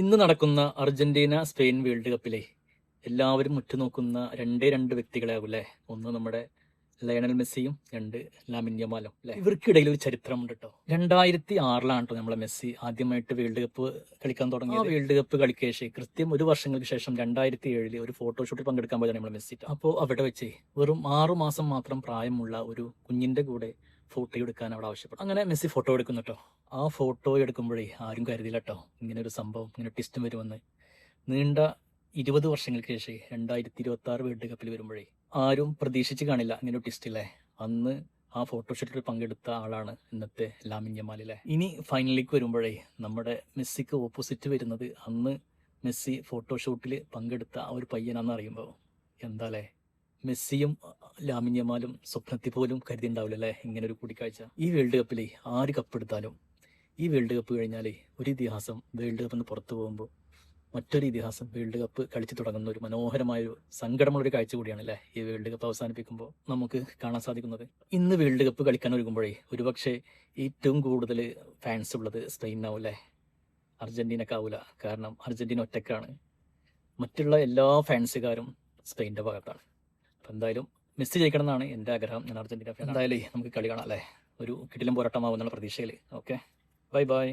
ഇന്ന് നടക്കുന്ന Argentina Spain world കപ്പിലെ എല്ലാവരും ഉറ്റുനോക്കുന്ന രണ്ടേ രണ്ട് വ്യക്തികളാവും അല്ലേ. ഒന്ന് നമ്മുടെ ലയണൽ മെസ്സിയും രണ്ട് ലാമിൻ യമാലും അല്ലെ. ഇവർക്കിടയിൽ ഒരു ചരിത്രമുണ്ട് കേട്ടോ. 2006 കേട്ടോ നമ്മളെ മെസ്സി ആദ്യമായിട്ട് വേൾഡ് കപ്പ് കളിക്കാൻ തുടങ്ങി. ആ വേൾഡ് കപ്പ് കളിക്കേശേ കൃത്യം ഒരു വർഷങ്ങൾക്ക് ശേഷം 2007 ഒരു ഫോട്ടോഷൂട്ടിൽ പങ്കെടുക്കാൻ പോയതാണ് നമ്മളെ മെസ്സി. അപ്പോൾ അവിടെ വെച്ച് വെറും 6 മാസം മാത്രം പ്രായമുള്ള ഒരു കുഞ്ഞിന്റെ കൂടെ ഫോട്ടോ എടുക്കാൻ അവിടെ ആവശ്യപ്പെട്ടു. അങ്ങനെ മെസ്സി ഫോട്ടോ എടുക്കുന്നു കേട്ടോ. ആ ഫോട്ടോ എടുക്കുമ്പോഴേ ആരും കരുതില്ല കേട്ടോ ഇങ്ങനെ ഒരു സംഭവം, ഇങ്ങനെ ട്വിസ്റ്റും വരുമെന്ന്. നീണ്ട 20 വർഷങ്ങൾക്ക് ശേഷം 2026 വേൾഡ് കപ്പിൽ വരുമ്പോഴേ ആരും പ്രതീക്ഷിച്ച് കാണില്ല ഇങ്ങനെ ഒരു ട്വിസ്റ്റ് ഇല്ലേ. അന്ന് ആ ഫോട്ടോഷൂട്ടിൽ പങ്കെടുത്ത ആളാണ് ഇന്നത്തെ ലാമിൻ യമാലിലെ. ഇനി ഫൈനലിലേക്ക് വരുമ്പോഴേ നമ്മുടെ മെസ്സിക്ക് ഓപ്പോസിറ്റ് വരുന്നത് അന്ന് മെസ്സി ഫോട്ടോഷൂട്ടിൽ പങ്കെടുത്ത ആ ഒരു പയ്യനാന്ന് അറിയുമ്പോൾ എന്താല്ലേ, മെസ്സിയും ലാമിൻ യമാലും സ്വപ്നത്തിൽ പോലും കരുതിണ്ടാവില്ല അല്ലേ ഇങ്ങനെ ഒരു കൂടിക്കാഴ്ച. ഈ വേൾഡ് കപ്പിലെ ആര് കപ്പെടുത്താലും ഈ വേൾഡ് കപ്പ് കഴിഞ്ഞാലേ ഒരു ഇതിഹാസം വേൾഡ് കപ്പിൽ നിന്ന് പുറത്തു പോകുമ്പോൾ മറ്റൊരു ഇതിഹാസം വേൾഡ് കപ്പ് കളിച്ചു തുടങ്ങുന്ന ഒരു മനോഹരമായൊരു സങ്കടമുള്ളൊരു കാഴ്ച കൂടിയാണ് അല്ലേ ഈ വേൾഡ് കപ്പ് അവസാനിപ്പിക്കുമ്പോൾ നമുക്ക് കാണാൻ സാധിക്കുന്നത്. ഇന്ന് വേൾഡ് കപ്പ് കളിക്കാൻ ഒരുങ്ങുമ്പോഴേ ഒരുപക്ഷെ ഏറ്റവും കൂടുതൽ ഫാൻസ് ഉള്ളത് സ്പെയിനാവും അല്ലേ, അർജന്റീനക്കാവൂല. കാരണം അർജന്റീന ഒറ്റക്കാണ്, മറ്റുള്ള എല്ലാ ഫാൻസുകാരും സ്പെയിൻ്റെ ഭാഗത്താണ്. അപ്പം എന്തായാലും മെസ്സി ജയിക്കണം എന്നാണ് എൻ്റെ ആഗ്രഹം. ഞാൻ അർജന്റീന ഫാൻ. എന്തായാലും നമുക്ക് കളി കാണാം അല്ലേ, ഒരു കിടിലം പോരാട്ടമാവുന്നുള്ള പ്രതീക്ഷയിൽ. Okay, bye bye.